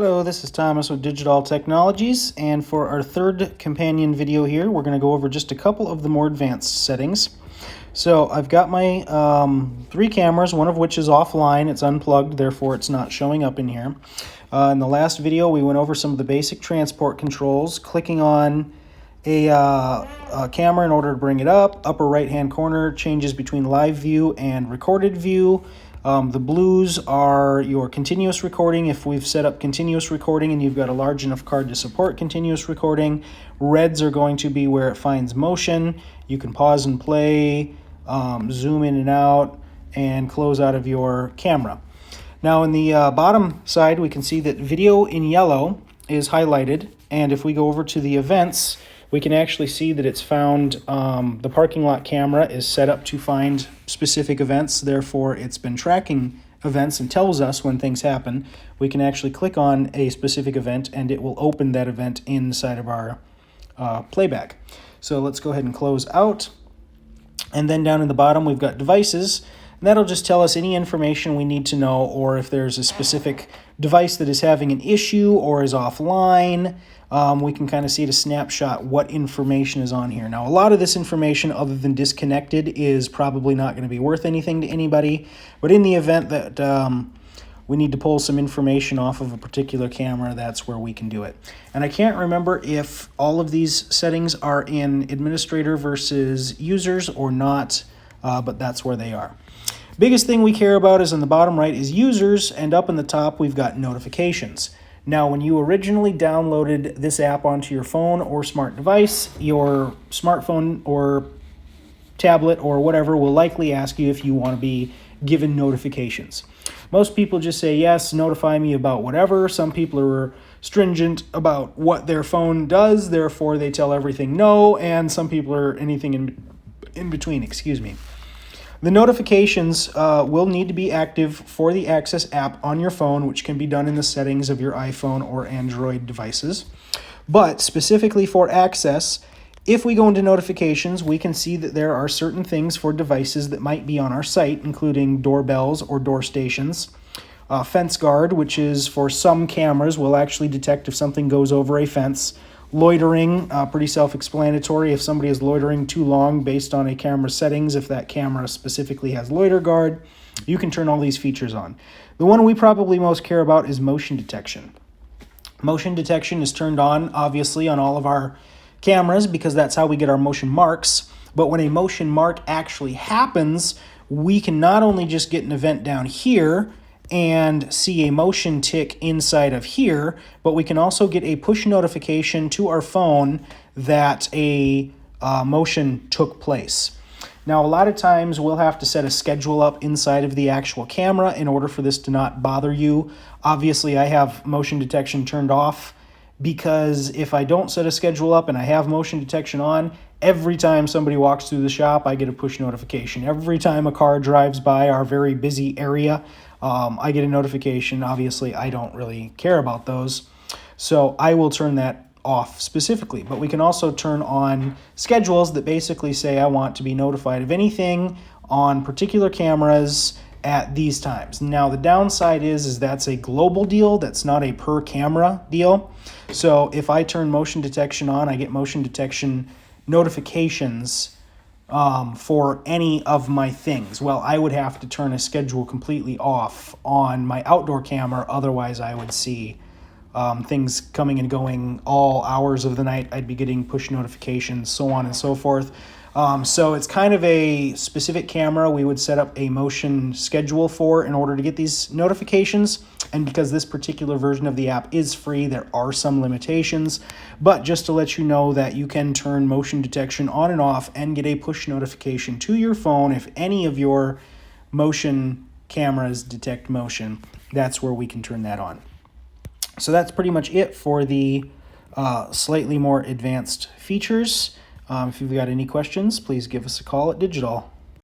Hello, this is Thomas with Digital Technologies, and for our third companion video here, we're going to go over just a couple of the more advanced settings. So I've got my three cameras, one of which is offline, it's unplugged, therefore it's not showing up in here. In the last video, we went over some of the basic transport controls, clicking on a camera in order to bring it up. Upper right-hand corner changes between live view and recorded view. The blues are your continuous recording if we've set up continuous recording and you've got a large enough card to support continuous recording. Reds are going to be where it finds motion. You can pause and play, zoom in and out, and close out of your camera. Now in the bottom side, we can see that video in yellow is highlighted, and if we go over to the events, we can actually see that it's found the parking lot camera is set up to find specific events. Therefore, it's been tracking events and tells us when things happen. We can actually click on a specific event and it will open that event inside of our playback. So let's go ahead and close out. And then down in the bottom, we've got devices. And that'll just tell us any information we need to know, or if there's a specific device that is having an issue or is offline. We can kind of see at a snapshot what information is on here. Now, a lot of this information, other than disconnected, is probably not going to be worth anything to anybody. But in the event that we need to pull some information off of a particular camera, that's where we can do it. And I can't remember if all of these settings are in administrator versus users or not, but that's where they are. Biggest thing we care about is in the bottom right is users, and up in the top we've got notifications. Now, when you originally downloaded this app onto your phone or smart device, your smartphone or tablet or whatever will likely ask you if you want to be given notifications. Most people just say, yes, notify me about whatever. Some people are stringent about what their phone does, therefore they tell everything no, and some people are anything in between, excuse me. The notifications will need to be active for the Access app on your phone, which can be done in the settings of your iPhone or Android devices. But specifically for Access, if we go into notifications, we can see that there are certain things for devices that might be on our site, including doorbells or door stations. Fence guard, which is for some cameras, will actually detect if something goes over a fence. Loitering, pretty self-explanatory. If somebody is loitering too long based on a camera settings, if that camera specifically has loiter guard, you can turn all these features on. The one we probably most care about is motion detection. Motion detection is turned on, obviously, on all of our cameras because that's how we get our motion marks. But when a motion mark actually happens, we can not only just get an event down here and see a motion tick inside of here, but we can also get a push notification to our phone that a motion took place. Now, a lot of times we'll have to set a schedule up inside of the actual camera in order for this to not bother you. Obviously, I have motion detection turned off because if I don't set a schedule up and I have motion detection on, every time somebody walks through the shop, I get a push notification. Every time a car drives by our very busy area, I get a notification. Obviously, I don't really care about those, so I will turn that off specifically. But we can also turn on schedules that basically say I want to be notified of anything on particular cameras at these times. Now, the downside is that's a global deal. That's not a per camera deal. So if I turn motion detection on, I get motion detection notifications for any of my things. Well, I would have to turn a schedule completely off on my outdoor camera. Otherwise, I would see things coming and going all hours of the night. I'd be getting push notifications, so on and so forth. So it's kind of a specific camera we would set up a motion schedule for in order to get these notifications. And because this particular version of the app is free, there are some limitations. But just to let you know that you can turn motion detection on and off and get a push notification to your phone if any of your motion cameras detect motion. That's where we can turn that on. So that's pretty much it for the slightly more advanced features. If you've got any questions, please give us a call at Digital.